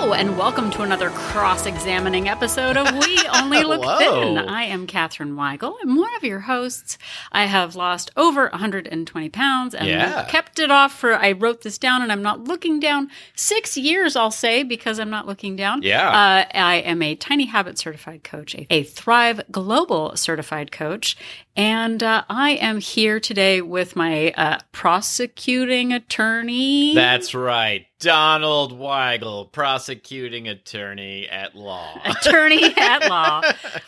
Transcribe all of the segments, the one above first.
Hello, and welcome to another cross-examining episode of We Only Look Thin. I am Katherine Weigel. I'm one of your hosts. I have lost over 120 pounds and kept it off for, I wrote this down and I'm not looking down, 6 years, I'll say, because I'm not looking down. I am a Tiny Habit certified coach, a Thrive Global certified coach, and I am here today with my prosecuting attorney. That's right. Donald Weigel, prosecuting attorney at law. Attorney at law.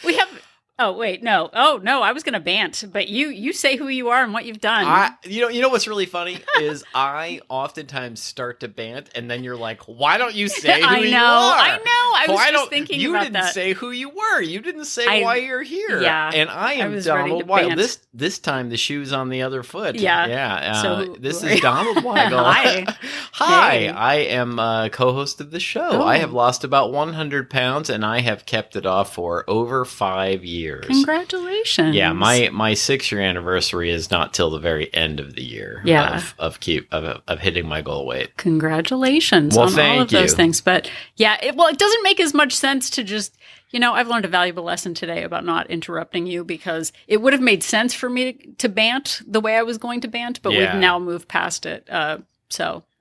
We have... Oh, wait, no. Oh, no, I was going to bant, but you say who you are and what you've done. You know what's really funny is I oftentimes start to bant, and then you're like, why don't you say who you are? I know. I was just thinking about that. You didn't say who you were. You didn't say why you're here. Yeah. And I am Donald Weigel. This time the shoe's on the other foot. Yeah. This is Donald Weigel. Hi. Hi. Hey. I am a co-host of the show. Oh. I have lost about 100 pounds, and I have kept it off for over 5 years. Congratulations. Yeah, my 6-year anniversary is not till the very end of the year of hitting my goal weight. Congratulations on all of those things. But yeah, it doesn't make as much sense to just, I've learned a valuable lesson today about not interrupting you, because it would have made sense for me to bant the way I was going to bant, but we've now moved past it.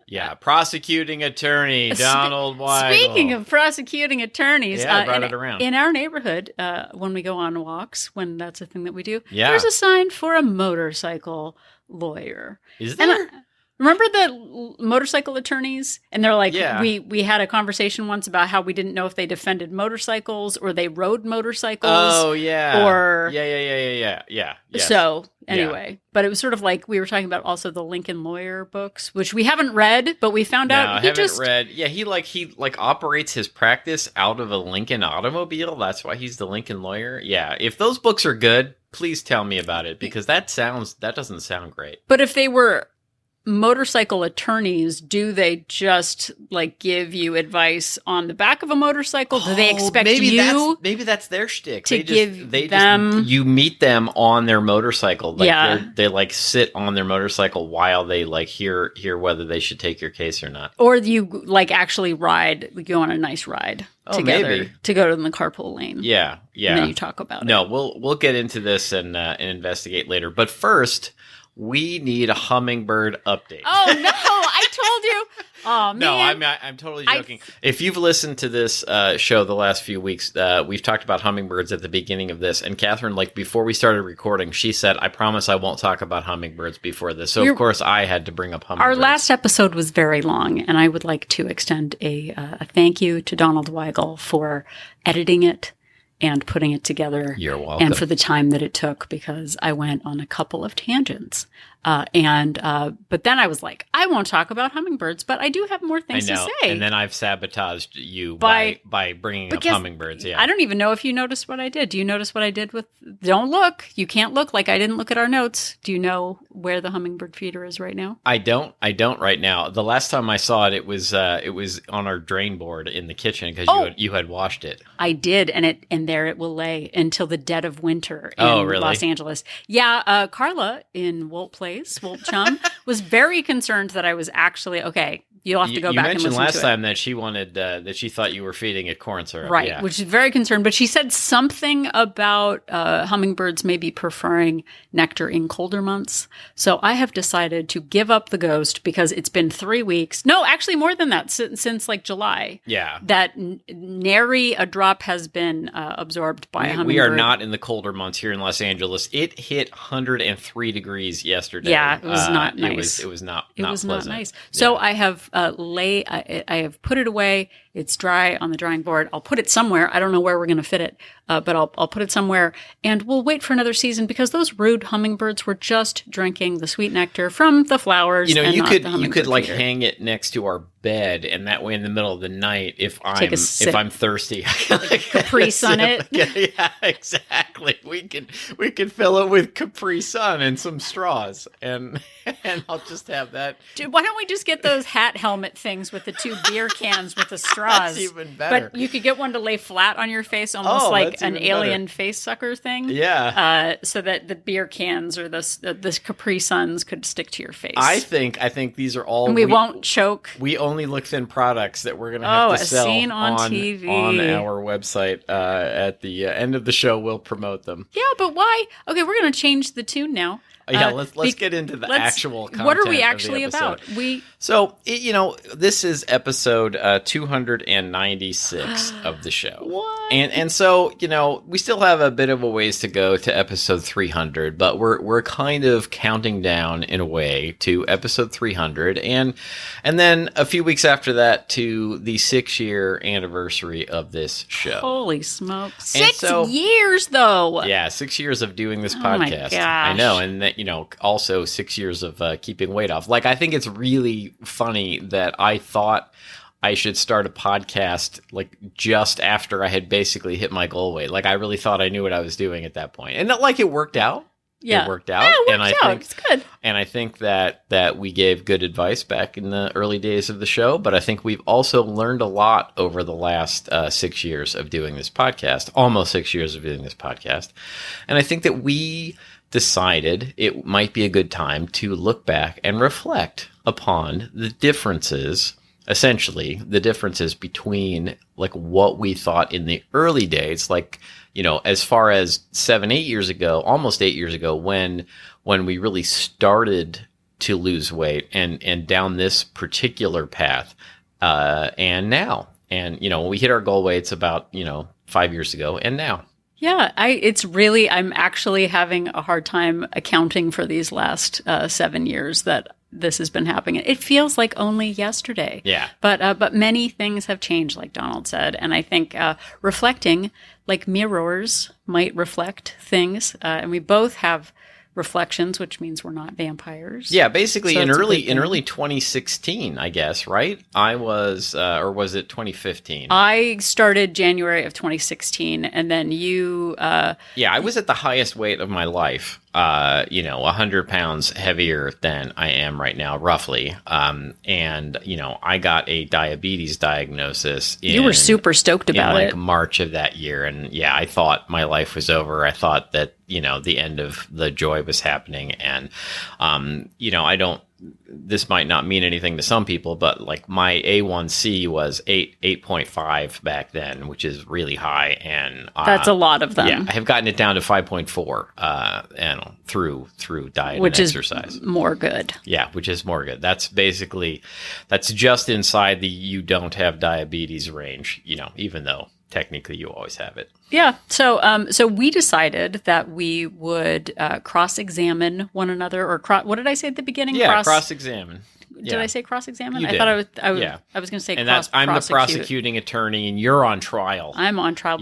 Yeah, prosecuting attorney, Donald Weigel. Speaking of prosecuting attorneys, I brought it around. In our neighborhood, when we go on walks, when that's a thing that we do, there's a sign for a motorcycle lawyer. Is there? And remember the motorcycle attorneys? And they're like, we had a conversation once about how we didn't know if they defended motorcycles or they rode motorcycles. Oh, yeah. Or... Yeah. Yes. So... Anyway, but it was sort of like we were talking about also the Lincoln Lawyer books, which we haven't read, but we found out he haven't read. Yeah, he operates his practice out of a Lincoln automobile. That's why he's the Lincoln Lawyer. Yeah, if those books are good, please tell me about it, because that doesn't sound great. But if they were motorcycle attorneys, do they just give you advice on the back of a motorcycle? Do they expect maybe that's their shtick. You meet them on their motorcycle. They sit on their motorcycle while they hear whether they should take your case or not. Or you actually go on a nice ride together to go to the carpool lane. Yeah. And then you talk about it. No, we'll get into this and investigate later. But first, we need a hummingbird update. Oh, no, I told you. Oh, man. No, I'm totally joking. If you've listened to this show the last few weeks, we've talked about hummingbirds at the beginning of this. And Catherine, before we started recording, she said, I promise I won't talk about hummingbirds before this. So, of course, I had to bring up hummingbirds. Our last episode was very long, and I would like to extend a thank you to Donald Weigel for editing it and putting it together. You're welcome. And for the time that it took, because I went on a couple of tangents. But then I was like, I won't talk about hummingbirds, but I do have more things to say. And then I've sabotaged you by bringing up hummingbirds. Yeah. I don't even know if you noticed what I did. Do you notice what I did with... Don't look. You can't look like I didn't look at our notes. Do you know where the hummingbird feeder is right now? I don't right now. The last time I saw it, it was on our drain board in the kitchen, because you had washed it. I did, and there it will lay until the dead of winter in Los Angeles. Yeah, Carla in WOLT Chum, was very concerned that I was actually, you'll have to go back and listen to it. You mentioned last time that she wanted, that she thought you were feeding it corn syrup. Right, which is very concerned. But she said something about hummingbirds maybe preferring nectar in colder months. So I have decided to give up the ghost, because it's been 3 weeks. No, actually more than that, since July. Yeah. That nary a drop has been absorbed by a hummingbird. We are not in the colder months here in Los Angeles. It hit 103 degrees yesterday. Yeah, it was not nice. It was not pleasant. Not nice. So I have I have put it away. It's dry on the drying board. I'll put it somewhere. I don't know where we're going to fit it, but I'll put it somewhere, and we'll wait for another season, because those rude hummingbirds were just drinking the sweet nectar from the flowers. You could hang it next to our bed, and that way in the middle of the night, if I'm thirsty, Capri Sun it. Yeah, exactly. We can fill it with Capri Sun and some straws, and I'll just have that. Dude, why don't we just get those hat helmet things with the 2 beer cans with the straws? That's even better. But you could get one to lay flat on your face, almost like an alien face sucker thing. Yeah. So that the beer cans or the Capri Suns could stick to your face. I think these are all. And we won't choke. We only look thin products that we're going to have to sell seen on TV on our website. At the end of the show, we'll promote them. Yeah, but why? Okay, we're going to change the tune now. Yeah, let's get into the actual content. What are we actually about? This is episode 296 of the show. What? And so, we still have a bit of a ways to go to episode 300, but we're kind of counting down in a way to episode 300 and then a few weeks after that to the 6-year anniversary of this show. Holy smokes. 6 years though. Yeah, 6 years of doing this podcast. Oh my gosh. I know, and that also 6 years of keeping weight off. Like, I think it's really funny that I thought I should start a podcast like just after I had basically hit my goal weight. Like, I really thought I knew what I was doing at that point. And it worked out. Yeah. It worked out. Yeah, it worked out. It's good. And I think that we gave good advice back in the early days of the show, but I think we've also learned a lot over the last 6 years of doing this podcast, almost 6 years of doing this podcast. And I think that we decided it might be a good time to look back and reflect upon the differences, essentially the differences between like what we thought in the early days, like, as far as 7-8 years ago, almost 8 years ago, when we really started to lose weight and down this particular path, and now, and when we hit our goal weights about 5 years ago, and now. Yeah, I'm actually having a hard time accounting for these last 7 years that this has been happening. It feels like only yesterday. Yeah. But many things have changed, like Donald said. And I think reflecting, like mirrors might reflect things. And we both have reflections, which means we're not vampires. Yeah, basically so in early 2016, I guess, right? I was, or was it 2015? I started January of 2016, and then you... yeah, I was at the highest weight of my life. 100 pounds heavier than I am right now, roughly. And, I got a diabetes diagnosis. You were super stoked about it. March of that year. And yeah, I thought my life was over. I thought that, the end of the joy was happening. And, this might not mean anything to some people, but like my A1C was 8.5 back then, which is really high. And that's a lot of them. Yeah, I have gotten it down to 5.4 and through diet which and exercise. Is more good. Yeah, which is more good. That's just inside the you don't have diabetes range, even though technically you always have it. Yeah. So we decided that we would cross-examine one another, or what did I say at the beginning? Yeah, cross-examine. Did I say cross-examine? You I did. thought I was going to say and I'm the prosecuting attorney, and you're on trial. I'm on trial.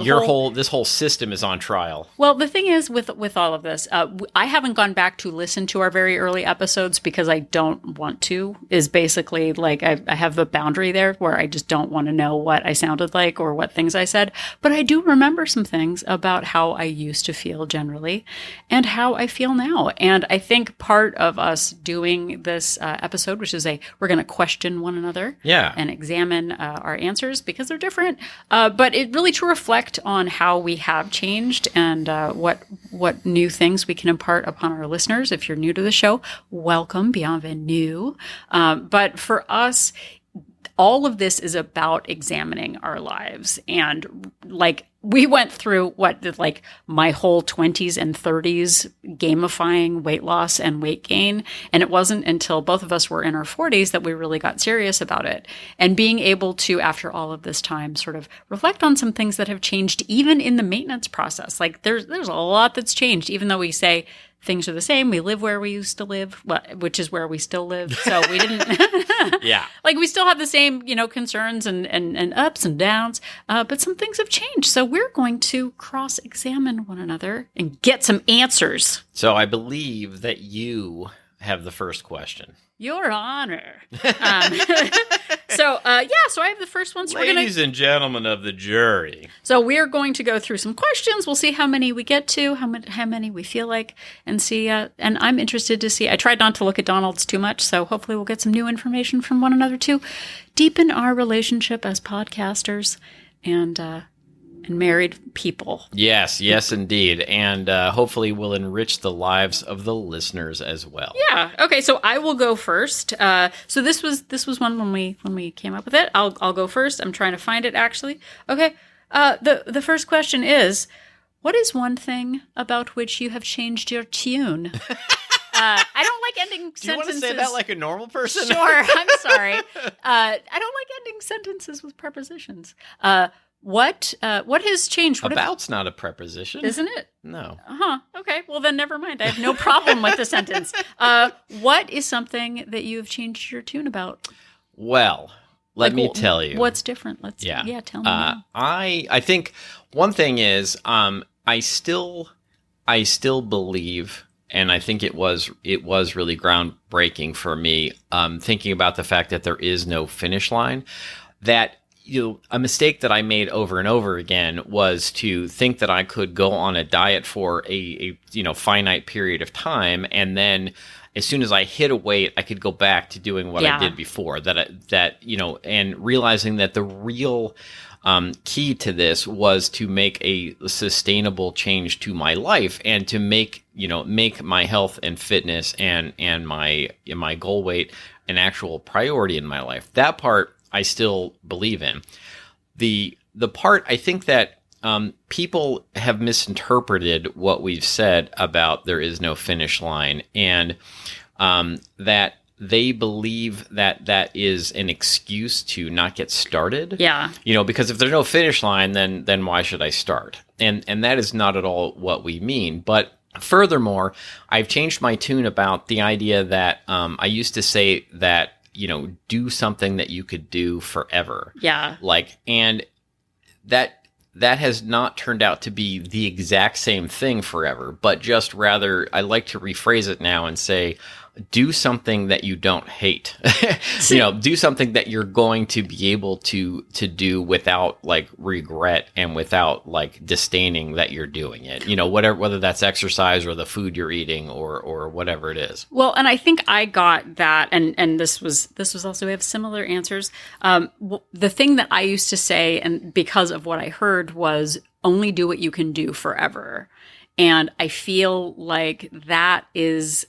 This whole system is on trial. Well, the thing is with all of this, I haven't gone back to listen to our very early episodes because I don't want to. Is basically like I have a boundary there where I just don't want to know what I sounded like or what things I said. But I do remember some things about how I used to feel generally and how I feel now. And I think part of us doing this episode, which is we're going to question one another and examine our answers because they're different. But it really to reflect on how we have changed and what new things we can impart upon our listeners. If you're new to the show, welcome, bienvenue. But for us, all of this is about examining our lives. And like we went through my whole 20s and 30s gamifying weight loss and weight gain. And it wasn't until both of us were in our 40s that we really got serious about it. And being able to, after all of this time, sort of reflect on some things that have changed even in the maintenance process. Like there's a lot that's changed, even though we say things are the same. We live where we used to live, which is where we still live. So we didn't, yeah, like we still have the same, concerns and ups and downs. But some things have changed. So we're going to cross-examine one another and get some answers. So I believe that you have the first question. Your Honor. So I have the first one. So Ladies and gentlemen of the jury. So we're going to go through some questions. We'll see how many we get to, how many we feel like, and see. And I'm interested to see. I tried not to look at Donald's too much, so hopefully we'll get some new information from one another to deepen our relationship as podcasters. And and married people. Yes, indeed. And hopefully will enrich the lives of the listeners as well. Yeah. Okay, so I will go first. So this was one when we came up with it. I'll go first. I'm trying to find it actually. Okay. The first question is, what is one thing about which you have changed your tune? I don't like ending sentences. Do you want to say that like a normal person? Sure. I'm sorry. I don't like ending sentences with prepositions. What has changed? About's not a preposition. Isn't it? No. Okay. Well, then never mind. I have no problem with the sentence. What is something that you've changed your tune about? Well, let me tell you. What's different? Tell me now. I think one thing is I still believe, and I think it was really groundbreaking for me, thinking about the fact that there is no finish line, that a mistake that I made over and over again was to think that I could go on a diet for a finite period of time, and then as soon as I hit a weight, I could go back to doing what I did before. And realizing that the real key to this was to make a sustainable change to my life, and to make my health and fitness and my goal weight an actual priority in my life. That part I still believe in. The part I think that people have misinterpreted what we've said about there is no finish line, and that they believe that is an excuse to not get started. Yeah. Because if there's no finish line, then why should I start? And that is not at all what we mean. But furthermore, I've changed my tune about the idea that I used to say that, do something that you could do forever. Yeah. And that has not turned out to be the exact same thing forever, but just rather, I like to rephrase it now and say, do something that you don't hate. Do something that you're going to be able to do without regret and without disdaining that you're doing it. Whether that's exercise or the food you're eating or whatever it is. Well, and I think I got that, and this was also, we have similar answers. The thing that I used to say, and because of what I heard, was only do what you can do forever. And I feel like that is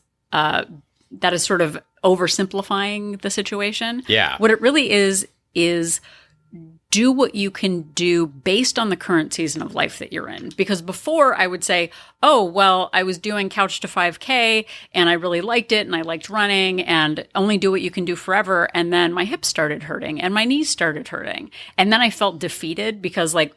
sort of oversimplifying the situation. Yeah. What it really is do what you can do based on the current season of life that you're in. Because before I would say, oh, well, I was doing Couch to 5K and I really liked it and I liked running, and only do what you can do forever. And then my hips started hurting and my knees started hurting. And then I felt defeated because I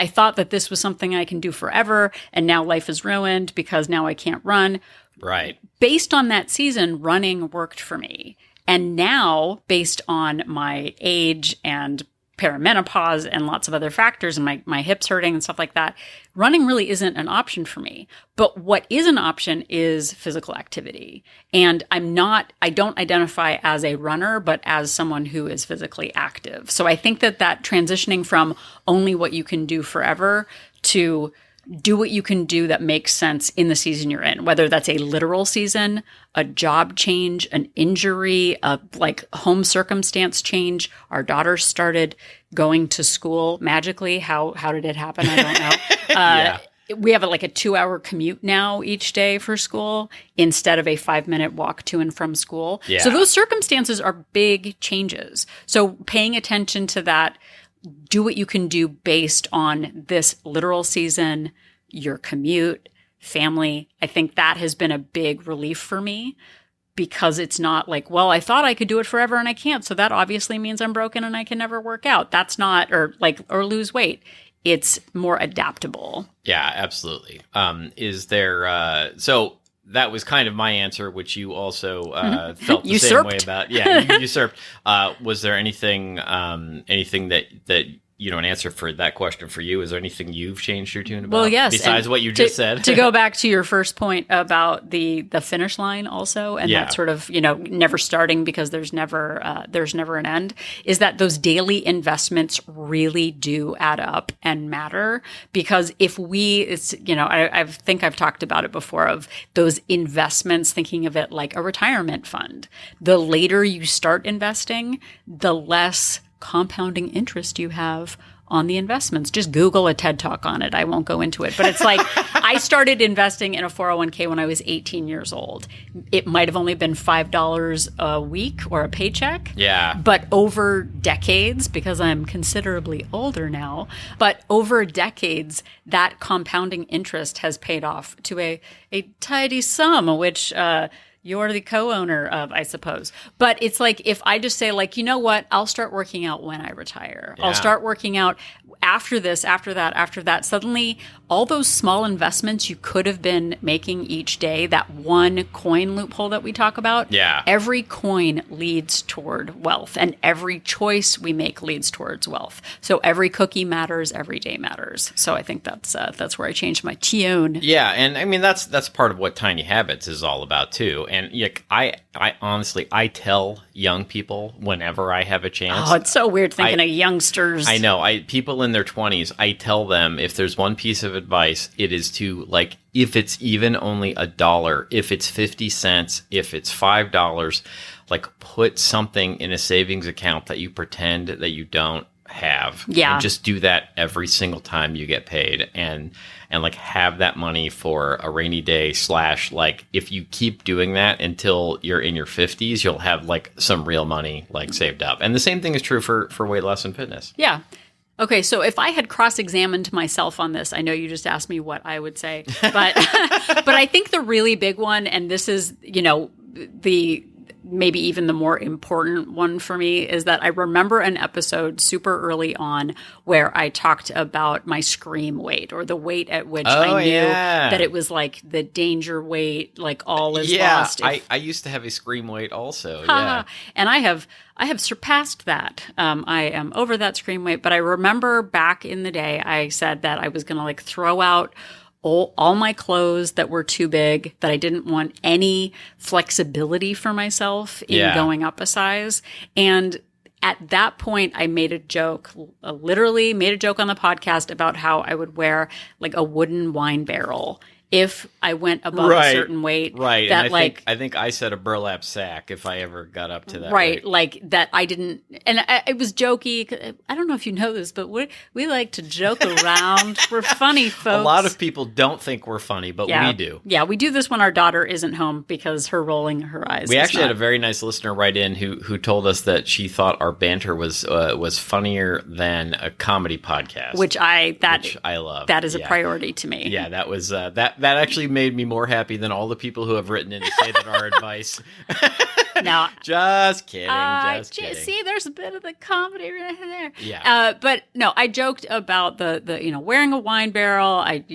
thought that this was something I can do forever, and now life is ruined because now I can't run. Right. Based on that season, running worked for me. And now, based on my age and perimenopause and lots of other factors and my hips hurting and stuff like that, running really isn't an option for me. But what is an option is physical activity. And I don't identify as a runner, but as someone who is physically active. So I think that transitioning from only what you can do forever to do what you can do that makes sense in the season you're in, whether that's a literal season, a job change, an injury, a home circumstance change. Our daughter started going to school magically. How did it happen? I don't know. Yeah. We have a 2-hour commute now each day for school instead of a 5-minute walk to and from school. Yeah. So those circumstances are big changes. So paying attention to that, do what you can do based on this literal season, your commute, family. I think that has been a big relief for me, because it's not I thought I could do it forever and I can't. So that obviously means I'm broken and I can never work out. That's not, or lose weight. It's more adaptable. Yeah, absolutely. Is there, so that was kind of my answer, which you also felt the same way about. Yeah, you usurped. Was there anything that an answer for that question for you? Is there anything you've changed your tune about? Well, yes. Besides what you just said? To go back to your first point about the finish line also, and that sort of, never starting because there's never an end, is that those daily investments really do add up and matter. Because I think I've talked about it before, of those investments, thinking of it like a retirement fund. The later you start investing, the less compounding interest you have on the investments. Just Google a TED Talk on it. I won't go into it. But it's like I started investing in a 401k when I was 18 years old. It might have only been $5 a week or a paycheck. Yeah. But over decades, because I'm considerably older now, but over decades, that compounding interest has paid off to a tidy sum, which you're the co-owner of, I suppose. But it's like, if I just say like, you know what, I'll start working out when I retire. Yeah. I'll start working out after this, after that. Suddenly, all those small investments you could have been making each day, that one coin loophole that we talk about, every coin leads toward wealth, and every choice we make leads towards wealth. So every cookie matters, every day matters. So I think that's where I changed my tune. Yeah, and I mean that's part of what Tiny Habits is all about too. And I honestly, I tell young people whenever I have a chance. Oh, it's so weird thinking of youngsters. I know. People in their 20s, I tell them, if there's one piece of advice, it is to, like, if it's even only $1, if it's 50 cents, if it's $5, like, put something in a savings account that you pretend that you don't have. Yeah. And just do that every single time you get paid, and like have that money for a rainy day / like if you keep doing that until you're in your 50s, you'll have like some real money like saved up. And the same thing is true for weight loss and fitness. Yeah. Okay, so if I had cross-examined myself on this, I know you just asked me what I would say, but but I think the really big one, and this is, the maybe even the more important one for me, is that I remember an episode super early on where I talked about my scream weight, or the weight at which I knew that it was like the danger weight, like all is lost. I used to have a scream weight also. Yeah. And I have surpassed that. I am over that scream weight, but I remember back in the day, I said that I was going to like throw out all my clothes that were too big, that I didn't want any flexibility for myself in going up a size. And at that point, I made a joke, literally made a joke on the podcast about how I would wear like a wooden wine barrel if I went above a certain weight. Right. That, and I think I said a burlap sack if I ever got up to that weight. Like that I didn't, and it was jokey. I don't know if you know this, but we like to joke around. We're funny folks. A lot of people don't think we're funny, but we do. Yeah, we do this when our daughter isn't home because her rolling her eyes. We actually had a very nice listener write in who told us that she thought our banter was funnier than a comedy podcast, which I love. That is a priority to me. Yeah, that was that actually made me more happy than all the people who have written in to say that our advice. No, just kidding. Just kidding. See, there's a bit of the comedy right there. Yeah. But no, I joked about the wearing a wine barrel. I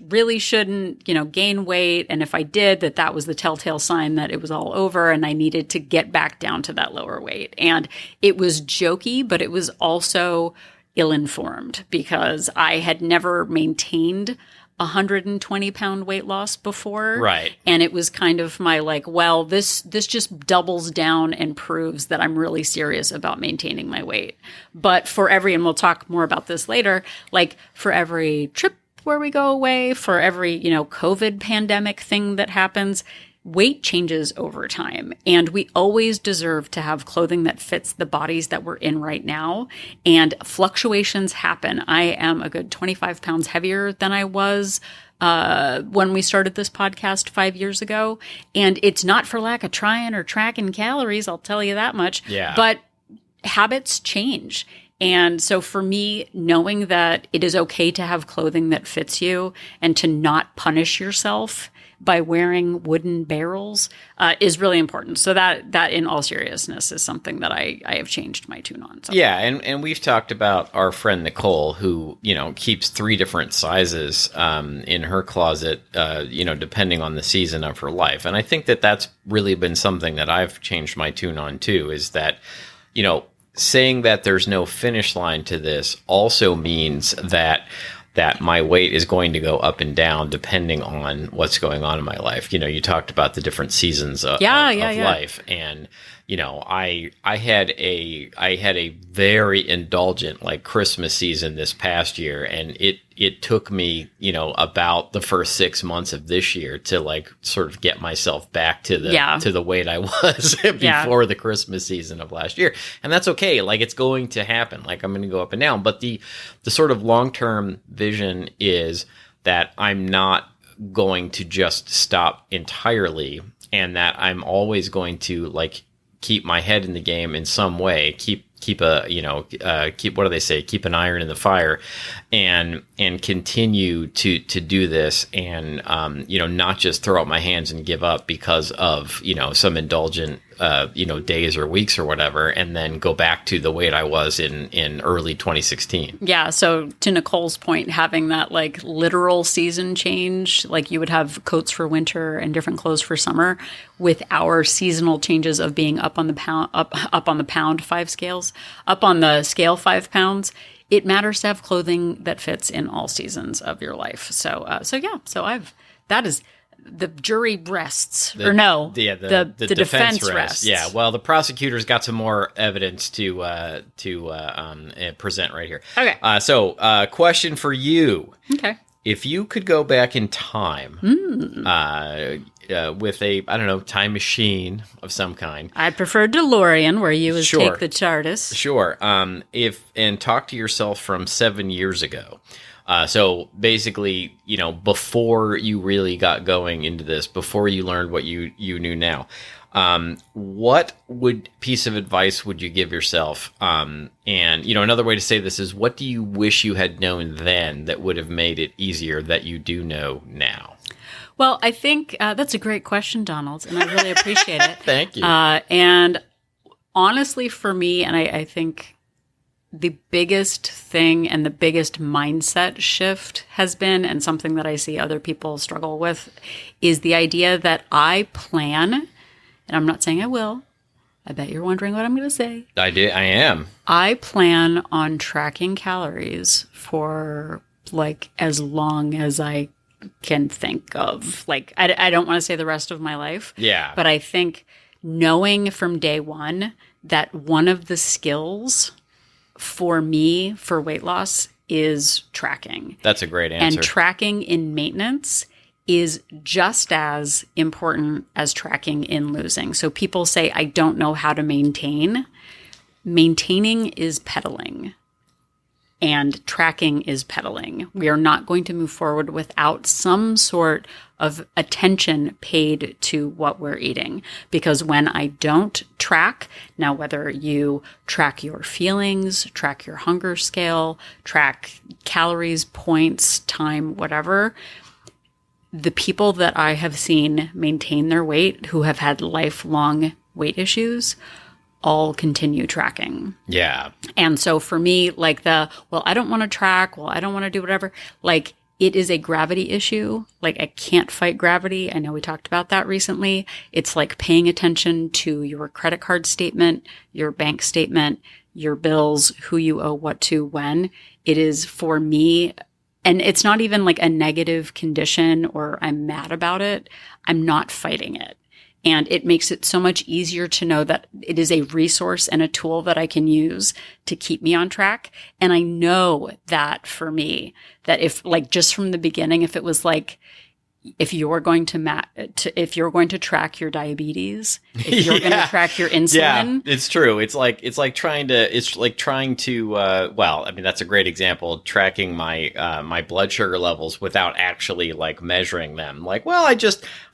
really shouldn't gain weight, and if I did, that was the telltale sign that it was all over, and I needed to get back down to that lower weight. And it was jokey, but it was also ill-informed because I had never maintained 120-pound weight loss before. Right. And it was kind of my like, well, this just doubles down and proves that I'm really serious about maintaining my weight. But for every, and we'll talk more about this later, like for every trip where we go away, for every, COVID pandemic thing that happens, weight changes over time, and we always deserve to have clothing that fits the bodies that we're in right now, and fluctuations happen. I am a good 25 pounds heavier than I was when we started this podcast 5 years ago, and it's not for lack of trying or tracking calories, I'll tell you that much, but habits change. And so for me, knowing that it is okay to have clothing that fits you and to not punish yourself by wearing wooden barrels is really important. So that in all seriousness is something that I have changed my tune on. So. Yeah, and we've talked about our friend Nicole, who keeps 3 different sizes in her closet, depending on the season of her life. And I think that's really been something that I've changed my tune on too. Is that saying that there's no finish line to this also means that my weight is going to go up and down depending on what's going on in my life. You talked about the different seasons of life, and I had a very indulgent like Christmas season this past year, and it took me, about the first 6 months of this year to like sort of get myself back to the weight I was before the Christmas season of last year. And that's okay. Like, it's going to happen. Like, I'm going to go up and down. But the sort of long-term vision is that I'm not going to just stop entirely, and that I'm always going to like keep my head in the game in some way, keep what do they say? Keep an iron in the fire, and continue to do this, and not just throw up my hands and give up because of some indulgent days or weeks or whatever, and then go back to the weight I was in early 2016. Yeah. So to Nicole's point, having that like literal season change, like you would have coats for winter and different clothes for summer, with our seasonal changes of being up on the pound 5 scales, up on the scale 5 pounds. It matters to have clothing that fits in all seasons of your life. So that is. The jury rests, the defense rests. Yeah, well, the prosecutors got some more evidence to present right here. Okay. So, question for you. Okay. If you could go back in time with a, I don't know, time machine of some kind. I prefer DeLorean, where you would take the TARDIS. Sure. And talk to yourself from 7 years ago. So basically, before you really got going into this, before you learned what you knew now, what piece of advice would you give yourself? And, another way to say this is, what do you wish you had known then that would have made it easier that you do know now? Well, I think that's a great question, Donald, and I really appreciate it. Thank you. And honestly, for me, and I think the biggest thing and the biggest mindset shift has been, and something that I see other people struggle with, is the idea that I plan, and I'm not saying I will. I bet you're wondering what I'm going to say. I am. I plan on tracking calories for like as long as I can think of. Like, I don't want to say the rest of my life. Yeah. But I think knowing from day one that one of the skills for me for weight loss is tracking. That's a great answer. And tracking in maintenance is just as important as tracking in losing. So people say, I don't know how to maintain. Maintaining is pedaling, and tracking is pedaling. We are not going to move forward without some sort of attention paid to what we're eating. Because when I don't track, now whether you track your feelings, track your hunger scale, track calories, points, time, whatever, the people that I have seen maintain their weight who have had lifelong weight issues all continue tracking. Yeah. And so for me, like I don't want to track, I don't want to do whatever, like it is a gravity issue. Like I can't fight gravity. I know we talked about that recently. It's like paying attention to your credit card statement, your bank statement, your bills, who you owe what to, when. It is for me, and it's not even like a negative condition or I'm mad about it. I'm not fighting it. And it makes it so much easier to know that it is a resource and a tool that I can use to keep me on track. And I know that for me, that if like just from the beginning, if it was like, if you're going to track your diabetes, if you're going to track your insulin. Yeah, it's true. It's like trying to, well, I mean, that's a great example, tracking my blood sugar levels without actually like measuring them. Like, well,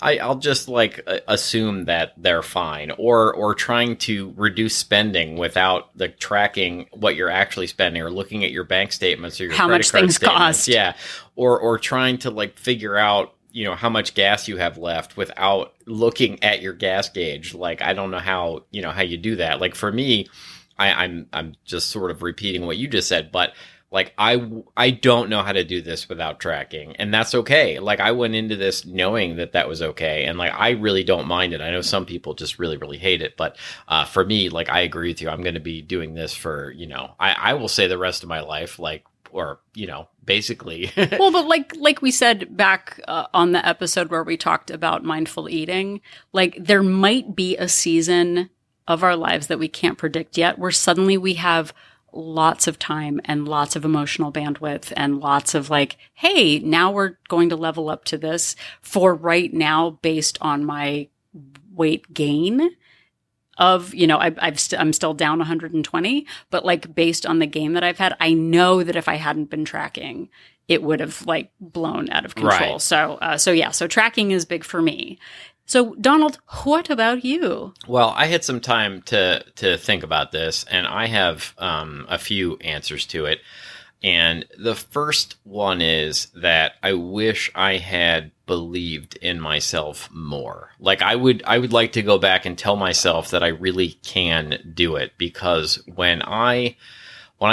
I'll just like assume that they're fine, or trying to reduce spending without the tracking what you're actually spending, or looking at your bank statements or your how much things cost. Yeah. Or trying to like figure out, how much gas you have left without looking at your gas gauge. Like, I don't know how you do that. Like for me, I'm just sort of repeating what you just said, but like, I don't know how to do this without tracking, and that's okay. Like I went into this knowing that was okay. And like, I really don't mind it. I know some people just really, really hate it, but for me, like, I agree with you. I'm going to be doing this for, I will say the rest of my life, like, or, basically. Well, but like we said back on the episode where we talked about mindful eating, like there might be a season of our lives that we can't predict yet, where suddenly we have lots of time and lots of emotional bandwidth and lots of like, hey, now we're going to level up to this for right now based on my weight gain of, you know, I'm still down 120, but like based on the gain that I've had, I know that if I hadn't been tracking, it would have like blown out of control. Right. So tracking is big for me. So, Donald, what about you? Well, I had some time to think about this, and I have a few answers to it. And the first one is that I wish I had believed in myself more. Like I would like to go back and tell myself that I really can do it, because when I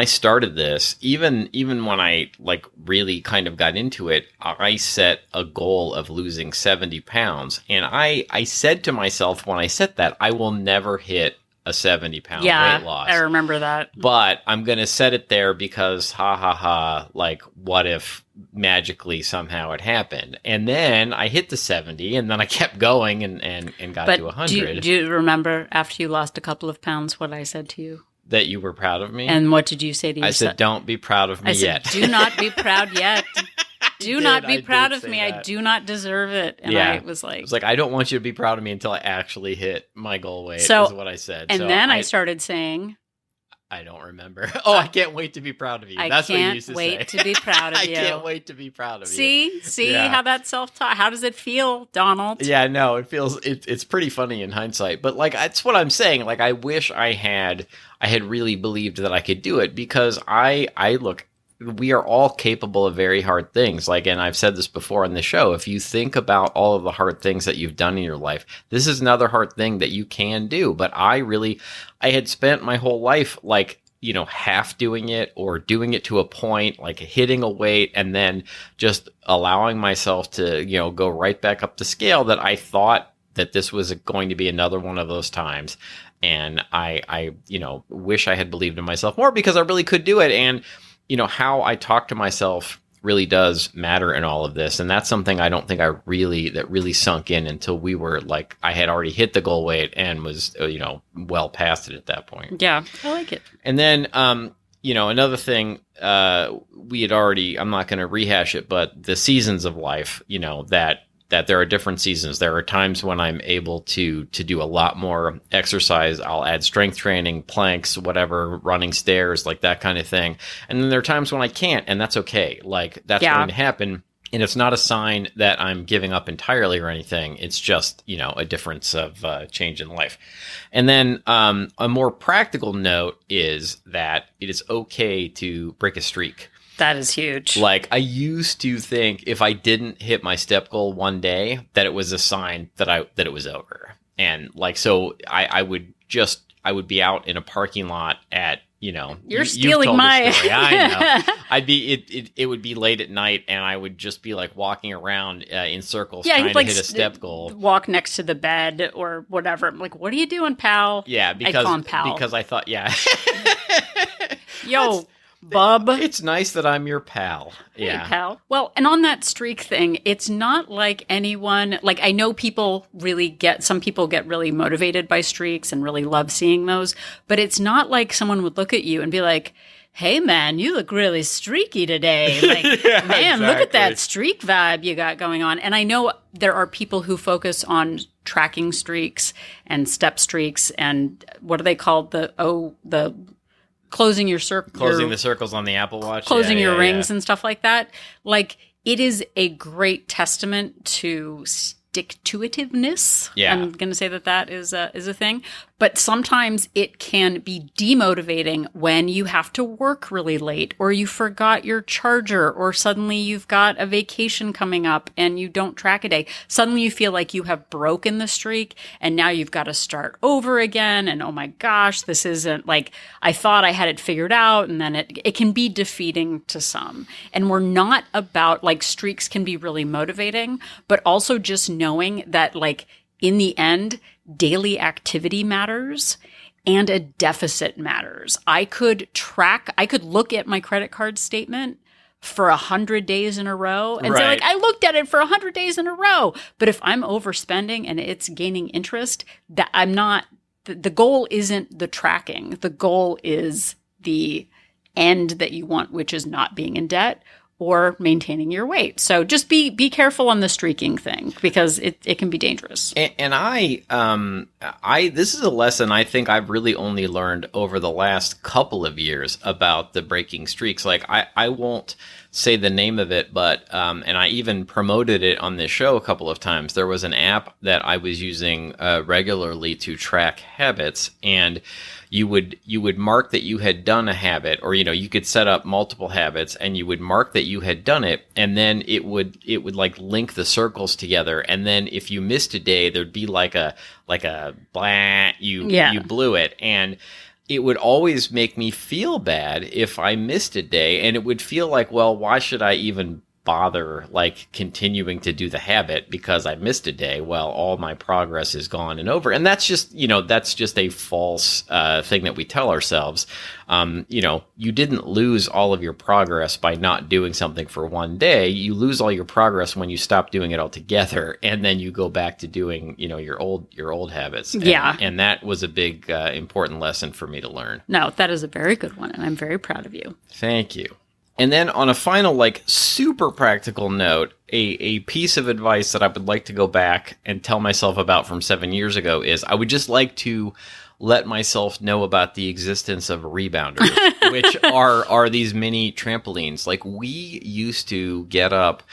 started this, even when I like really kind of got into it, I set a goal of losing 70 pounds. And I said to myself when I set that, I will never hit a 70-pound weight loss. I remember that. But I'm going to set it there because like what if magically somehow it happened? And then I hit the 70 and then I kept going and got to 100. Do you remember after you lost a couple of pounds what I said to you? That you were proud of me? And what did you say to yourself? I said, don't be proud of me yet. I said, do not be proud yet. Do not be proud of me. I do not deserve it. And I was like, I don't want you to be proud of me until I actually hit my goal weight, is what I said. And then I started saying, I don't remember. Oh, I can't wait to be proud of you. That's what you used to say. I can't wait to be proud of you. I can't wait to be proud of you. See how that self-talk, how does it feel, Donald? Yeah, no, it feels, it's pretty funny in hindsight, but like, that's what I'm saying. Like, I wish I had really believed that I could do it, because we are all capable of very hard things. Like, and I've said this before on the show, if you think about all of the hard things that you've done in your life, this is another hard thing that you can do. But I had spent my whole life, like, you know, half doing it or doing it to a point, like hitting a weight and then just allowing myself to, you know, go right back up the scale, that I thought that this was going to be another one of those times. And I you know, wish I had believed in myself more, because I really could do it. And, you know, how I talk to myself really does matter in all of this. And that's something I don't think that really sunk in until we were like, I had already hit the goal weight and was, you know, well past it at that point. Yeah, I like it. And then, you know, another thing, we had already, I'm not going to rehash it, but the seasons of life, you know, that there are different seasons. There are times when I'm able to do a lot more exercise. I'll add strength training, planks, whatever, running stairs, like that kind of thing. And then there are times when I can't, and that's okay. Like, that's going to happen. And it's not a sign that I'm giving up entirely or anything. It's just, you know, a difference of change in life. And then a more practical note is that it is okay to break a streak. That is huge. Like, I used to think if I didn't hit my step goal one day, that it was a sign that it was over. And like, so I would be out in a parking lot at, you know, you're stealing my. I know. It would be late at night, and I would just be like walking around in circles trying to hit a step goal. Walk next to the bed or whatever. I'm like, what are you doing, pal? Yeah, I call him pal because I thought, yo. Bub. It's nice that I'm your pal. Yeah. Hey, pal. Well, and on that streak thing, it's not like anyone, like I know some people get really motivated by streaks and really love seeing those, but it's not like someone would look at you and be like, hey man, you look really streaky today. Like, man, exactly. Look at that streak vibe you got going on. And I know there are people who focus on tracking streaks and step streaks and what are they called? The closing your circle, closing the circles on the Apple Watch, closing your rings and stuff like that. Like, it is a great testament to stick-to-itiveness. Yeah. I'm going to say that is a thing. But sometimes it can be demotivating when you have to work really late, or you forgot your charger, or suddenly you've got a vacation coming up and you don't track a day. Suddenly you feel like you have broken the streak and now you've got to start over again. And oh my gosh, this isn't like, I thought I had it figured out. And then it can be defeating to some. And we're not about, like, streaks can be really motivating, but also just knowing that, like, in the end, daily activity matters and a deficit matters. I could look at my credit card statement for 100 days in a row and say, like, I looked at it for 100 days in a row. But if I'm overspending and it's gaining interest, that I'm not, the goal isn't the tracking. The goal is the end that you want, which is not being in debt or maintaining your weight. So just be careful on the streaking thing, because it can be dangerous. And I this is a lesson I think I've really only learned over the last couple of years about the breaking streaks. Like I won't say the name of it, but and I even promoted it on this show a couple of times. There was an app that I was using regularly to track habits, and you would mark that you had done a habit, or you could set up multiple habits, and you would mark that you had done it, and then it would like link the circles together, and then if you missed a day, there'd be like a blah, you blew it, and it would always make me feel bad if I missed a day, and it would feel like, well, why should I even bother like continuing to do the habit because I missed a day? Well, all my progress is gone and over. And that's just, that's just a false thing that we tell ourselves. You didn't lose all of your progress by not doing something for one day. You lose all your progress when you stop doing it altogether, and then you go back to doing, your old habits. And that was a big, important lesson for me to learn. No, that is a very good one, and I'm very proud of you. Thank you. And then on a final, like, super practical note, a piece of advice that I would like to go back and tell myself about from 7 years ago is I would just like to let myself know about the existence of rebounders, which are these mini trampolines. Like, we used to get up,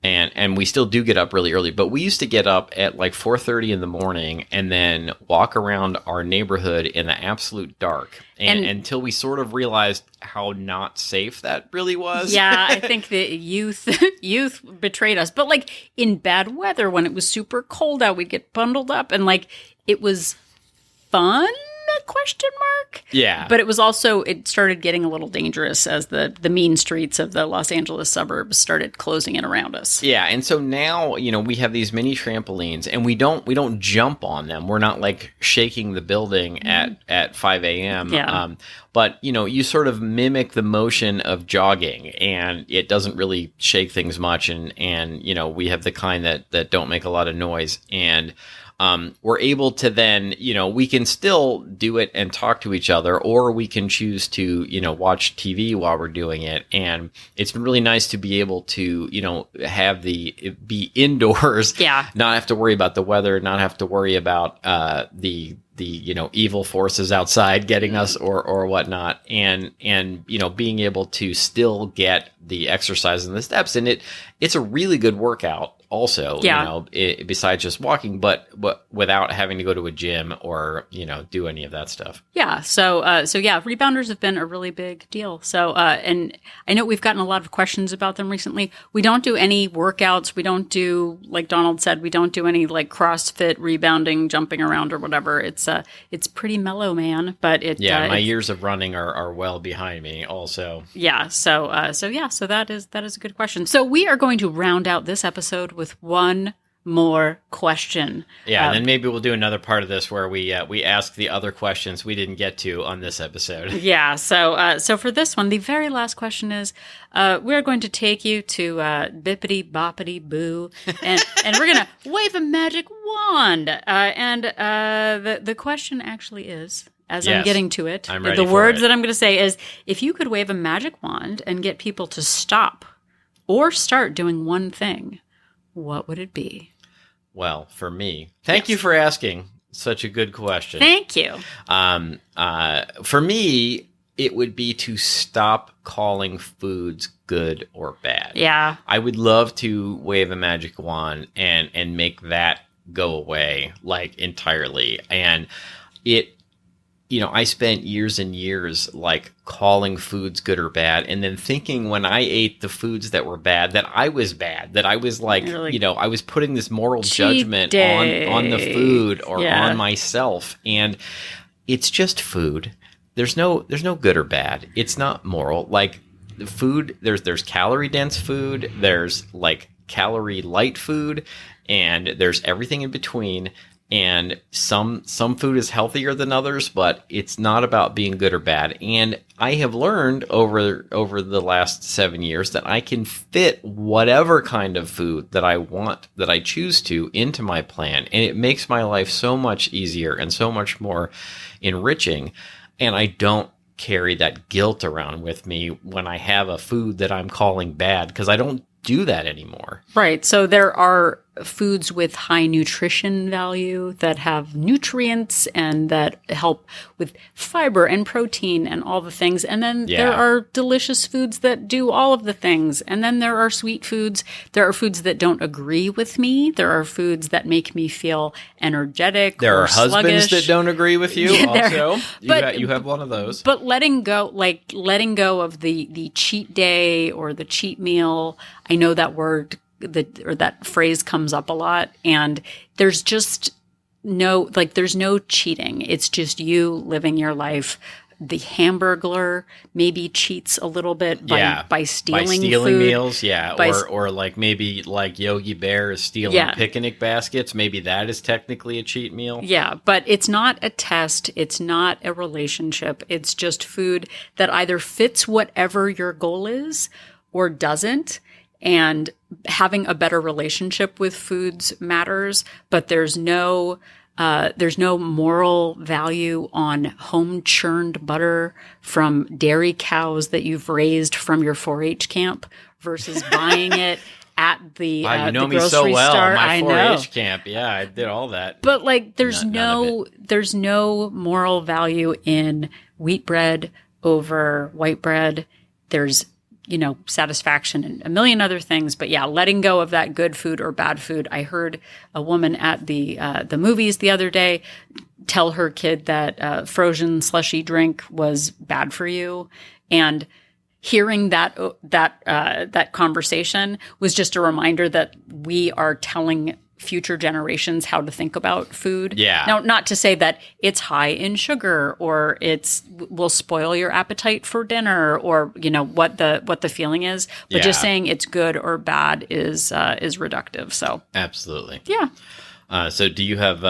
and we still do get up really early, but we used to get up at like 4:30 in the morning and then walk around our neighborhood in the absolute dark, and until we sort of realized how not safe that really was. Yeah, I think the youth betrayed us. But like in bad weather, when it was super cold out, we'd get bundled up, and like it was fun? Question mark. Yeah. But it was also, it started getting a little dangerous as the mean streets of the Los Angeles suburbs started closing in around us. Yeah, and so now, we have these mini trampolines, and we don't jump on them. We're not like shaking the building at 5 a.m. Yeah. But, you sort of mimic the motion of jogging, and it doesn't really shake things much. And we have the kind that don't make a lot of noise. And we're able to then, we can still do it and talk to each other, or we can choose to, watch TV while we're doing it. And it's been really nice to be able to, be indoors, not have to worry about the weather, not have to worry about the evil forces outside getting us or whatnot, and being able to still get the exercise and the steps. And it's a really good workout also, besides just walking, but without having to go to a gym or, do any of that stuff. Yeah. So rebounders have been a really big deal. So, and I know we've gotten a lot of questions about them recently. We don't do any workouts. We don't do, like Donald said, we don't do any like CrossFit rebounding, jumping around or whatever. It's pretty mellow, man, but my years of running are well behind me also. Yeah. So that is a good question. So we are going to round out this episode with one more question. Yeah, and then maybe we'll do another part of this where we ask the other questions we didn't get to on this episode. Yeah, so for this one, the very last question is, we're going to take you to Bippity Boppity Boo, and we're going to wave a magic wand. And the question actually is, as I'm getting to it, the words that I'm going to say is, if you could wave a magic wand and get people to stop or start doing one thing, what would it be? Well, for me, thank you for asking such a good question. Thank you. For me, it would be to stop calling foods good or bad. Yeah. I would love to wave a magic wand and make that go away, like, entirely. And I spent years and years like calling foods good or bad, and then thinking when I ate the foods that were bad that I was bad, that I was like, I was putting this moral judgment on the food or on myself. And it's just food. There's no good or bad. It's not moral. Like the food, there's calorie dense food, there's like calorie light food, and there's everything in between. And some food is healthier than others, but it's not about being good or bad. And I have learned over the last 7 years that I can fit whatever kind of food that I want, that I choose to, into my plan. And it makes my life so much easier and so much more enriching. And I don't carry that guilt around with me when I have a food that I'm calling bad, because I don't do that anymore. Right. So there are foods with high nutrition value that have nutrients and that help with fiber and protein and all the things. And then there are delicious foods that do all of the things. And then there are sweet foods. There are foods that don't agree with me. There are foods that make me feel energetic. There are sluggish. Husbands that don't agree with you also. You have one of those. But letting go of the cheat day or the cheat meal, I know that word that phrase comes up a lot, and there's just there's no cheating. It's just you living your life. The Hamburglar maybe cheats a little bit by stealing food. Meals, or like maybe like Yogi Bear is stealing picnic baskets. Maybe that is technically a cheat meal. Yeah, but it's not a test. It's not a relationship. It's just food that either fits whatever your goal is or doesn't. And having a better relationship with foods matters, but there's no moral value on home churned butter from dairy cows that you've raised from your 4-H camp versus buying it at the wow, you know the me grocery so well. store. My 4-H camp, I did all that. But like, there's no moral value in wheat bread over white bread. There's satisfaction and a million other things. But letting go of that good food or bad food. I heard a woman at the movies the other day tell her kid that frozen slushy drink was bad for you. And hearing that conversation was just a reminder that we are telling future generations how to think about food. Yeah. Now, not to say that it's high in sugar or will spoil your appetite for dinner or what the feeling is, but just saying it's good or bad is reductive. So absolutely. Yeah. So do you have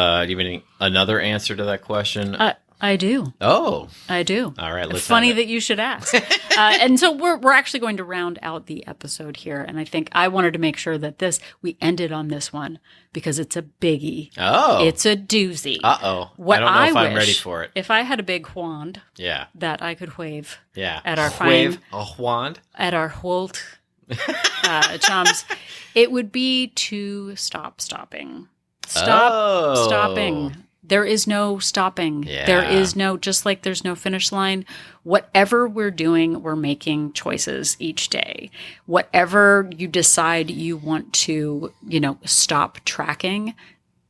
another answer to that question? I do. Oh, I do. All right. It's funny that you should ask. And so we're actually going to round out the episode here. And I think I wanted to make sure that we ended on this one because it's a biggie. Oh. It's a doozy. Uh-oh. I don't know if I'm ready for it. If I had a big wand that I could wave at our wand? At our WOLT chums, it would be to stop stopping. Stopping. There is no stopping. Yeah. There is no, just like there's no finish line. Whatever we're doing, we're making choices each day. Whatever you decide you want to, stop tracking,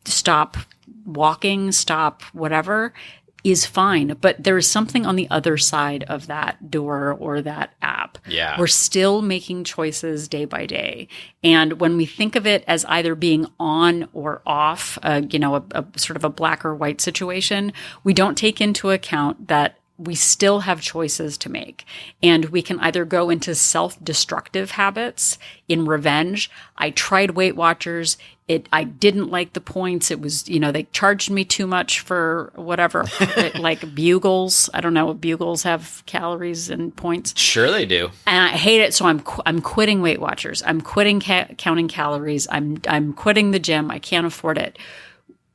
stop walking, stop whatever is fine. But there is something on the other side of that door or that app. Yeah. We're still making choices day by day. And when we think of it as either being on or off, a sort of a black or white situation, we don't take into account that we still have choices to make. And we can either go into self-destructive habits in revenge. I tried Weight Watchers. I didn't like the points. It was, they charged me too much for whatever, like Bugles. I don't know if Bugles have calories and points. Sure they do. And I hate it. So I'm quitting Weight Watchers. I'm quitting counting calories. I'm quitting the gym. I can't afford it.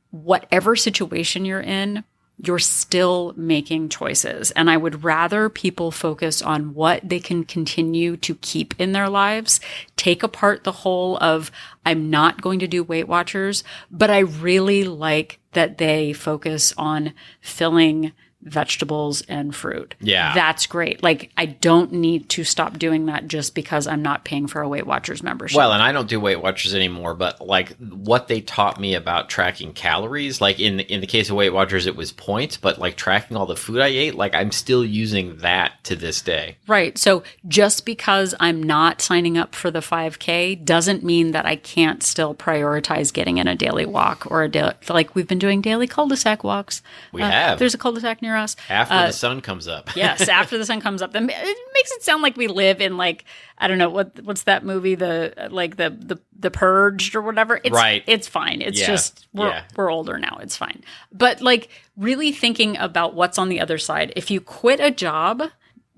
Whatever situation you're in, you're still making choices. And I would rather people focus on what they can continue to keep in their lives, take apart the whole of, I'm not going to do Weight Watchers, but I really like that they focus on filling vegetables and fruit. Yeah. That's great. Like, I don't need to stop doing that just because I'm not paying for a Weight Watchers membership. Well, and I don't do Weight Watchers anymore, but like what they taught me about tracking calories, like in the case of Weight Watchers, it was points, but like tracking all the food I ate, like I'm still using that to this day. Right. So just because I'm not signing up for the 5K doesn't mean that I can't still prioritize getting in a daily walk or like we've been doing daily cul-de-sac walks. We have. There's a cul-de-sac near us. After the sun comes up. Yes, after the sun comes up. It makes it sound like we live in like, I don't know, what's that movie, the Purged or whatever. Right. It's fine. It's just, we're older now. It's fine. But like really thinking about what's on the other side. If you quit a job,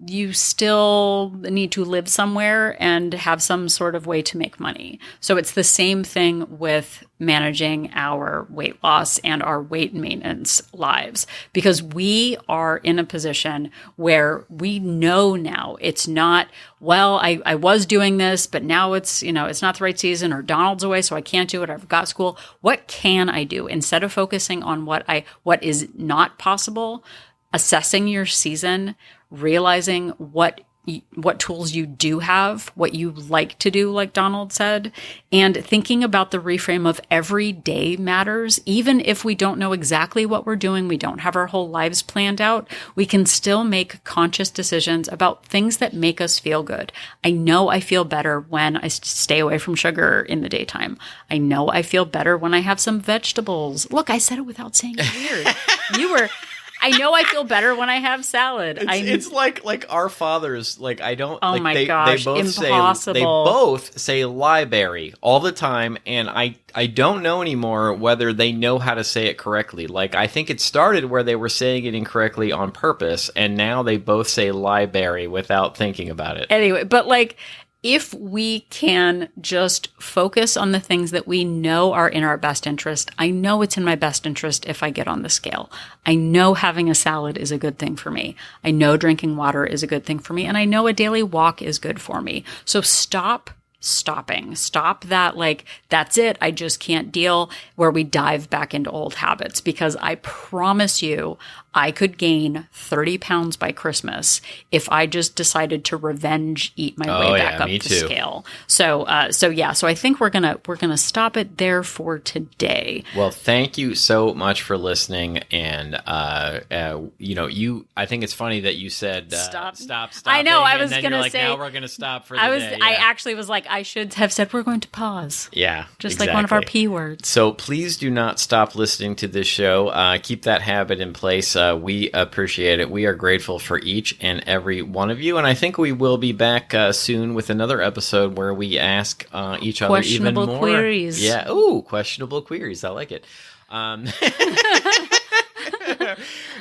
you still need to live somewhere and have some sort of way to make money. So it's the same thing with managing our weight loss and our weight maintenance lives, because we are in a position where we know now it's not, well, I was doing this, but now it's, it's not the right season, or Donald's away, so I can't do it. I've got school. What can I do? Instead of focusing on what is not possible, assessing your season, realizing what tools you do have, what you like to do, like Donald said, and thinking about the reframe of every day matters. Even if we don't know exactly what we're doing, we don't have our whole lives planned out, we can still make conscious decisions about things that make us feel good. I know I feel better when I stay away from sugar in the daytime. I know I feel better when I have some vegetables. Look, I said it without saying it weird. I know I feel better when I have salad. It's like our fathers. Like, I don't. Oh, like, my gosh! Impossible. They both say library all the time, and I don't know anymore whether they know how to say it correctly. Like, I think it started where they were saying it incorrectly on purpose, and now they both say library without thinking about it. Anyway, but like, if we can just focus on the things that we know are in our best interest, I know it's in my best interest if I get on the scale. I know having a salad is a good thing for me. I know drinking water is a good thing for me. And I know a daily walk is good for me. So stop that, like, that's it, I just can't deal, where we dive back into old habits. Because I promise you, I could gain 30 pounds by Christmas if I just decided to revenge eat my way back up the scale. So I think we're gonna stop it there for today. Well, thank you so much for listening. And I think it's funny that you said stop. I know. I was gonna say now we're gonna stop for the day. I actually was like, I should have said we're going to pause. Yeah, just exactly. Like one of our P words. So please do not stop listening to this show. Keep that habit in place. We appreciate it. We are grateful for each and every one of you. And I think we will be back soon with another episode where we ask each other even more. Questionable queries. Yeah. Ooh, questionable queries. I like it.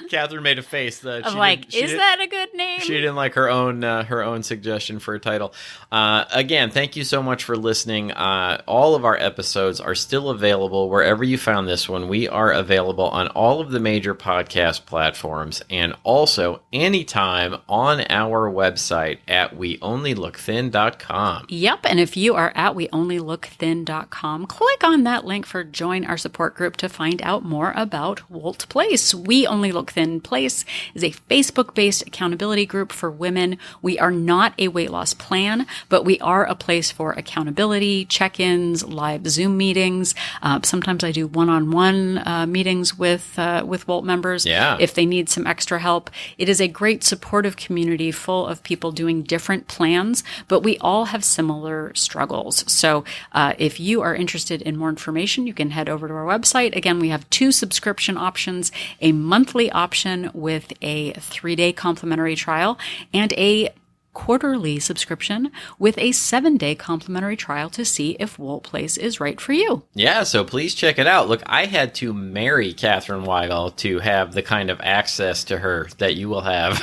Catherine made a face that is that a good name? She didn't like her own suggestion for a title. Again, thank you so much for listening. All of our episodes are still available wherever you found this one. We are available on all of the major podcast platforms, and also anytime on our website at weonlylookthin.com. Yep, and if you are at weonlylookthin.com, click on that link for Join Our Support Group to find out more about WOLT Place. We Only Look Thin Place is a Facebook-based accountability group for women. We are not a weight loss plan, but we are a place for accountability, check-ins, live Zoom meetings. Sometimes I do one-on-one meetings with WOLT members if they need some extra help. It is a great supportive community full of people doing different plans, but we all have similar struggles. So if you are interested in more information, you can head over to our website. Again, we have 2 subscription options, a monthly option with a 3-day complimentary trial, and a quarterly subscription with a 7-day complimentary trial to see if WOLT Place is right for you. Yeah, so please check it out. Look, I had to marry Catherine Weigel to have the kind of access to her that you will have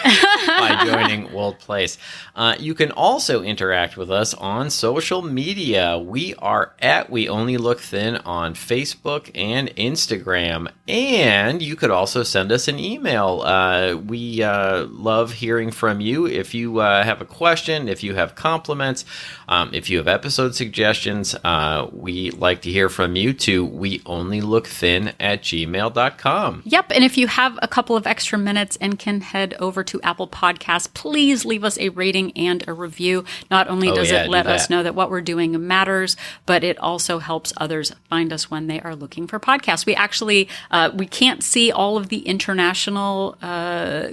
by joining WOLT Place. You can also interact with us on social media. We are at We Only Look Thin on Facebook and Instagram. And you could also send us an email. We love hearing from you. If you have a question, if you have compliments, if you have episode suggestions, we like to hear from you to weonlylookthin@gmail.com. Yep, and if you have a couple of extra minutes and can head over to Apple Podcasts, please leave us a rating and a review. Not only does it let us know that what we're doing matters, but it also helps others find us when they are looking for podcasts. We actually, we can't see all of the international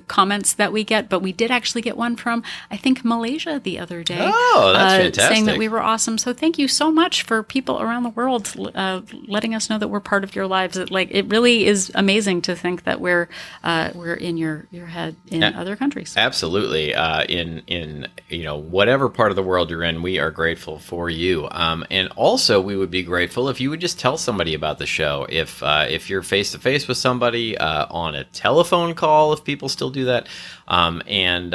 comments that we get, but we did actually get one from, I think, Malaysia the other day. Oh, that's fantastic. Saying that we were awesome. So thank you so much for people around the world letting us know that we're part of your lives. It really is amazing to think that we're in your head in other countries. Absolutely. In whatever part of the world you're in, we are grateful for you. And also, we would be grateful if you would just tell somebody about the show. If you're face to face with somebody on a telephone call, if people still do that, and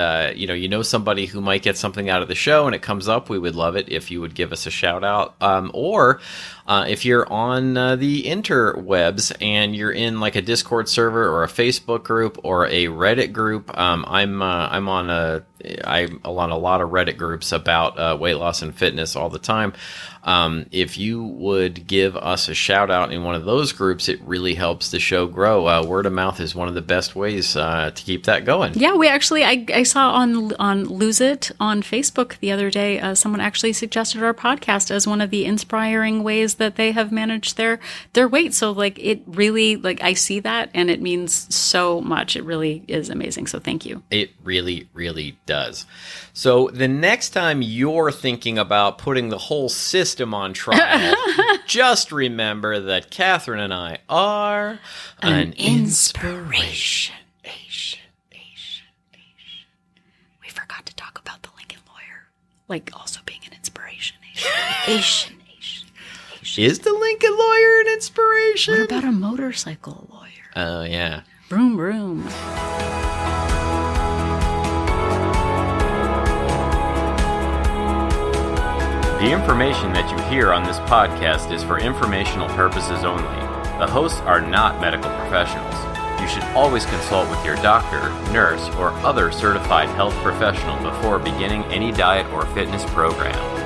somebody who might get something out of the show and it comes up, we would love it if you would give us a shout out. Or if you're on the interwebs and you're in like a Discord server or a Facebook group or a Reddit group, I'm on a lot of Reddit groups about weight loss and fitness all the time. If you would give us a shout out in one of those groups, it really helps the show grow. Word of mouth is one of the best ways to keep that going. Yeah, we actually, I saw on Lose It on Facebook the other day, someone actually suggested our podcast as one of the inspiring ways that they have managed their weight. So like it really, like I see that and it means so much. It really is amazing. So thank you. It really, really does. So the next time you're thinking about putting the whole system on trial, just remember that Catherine and I are an inspiration. We forgot to talk about the Lincoln Lawyer, like also being an inspiration. Asian. Is the Lincoln Lawyer an inspiration? What about a motorcycle lawyer? Oh, yeah. Broom, broom. The information that you hear on this podcast is for informational purposes only. The hosts are not medical professionals. You should always consult with your doctor, nurse, or other certified health professional before beginning any diet or fitness program.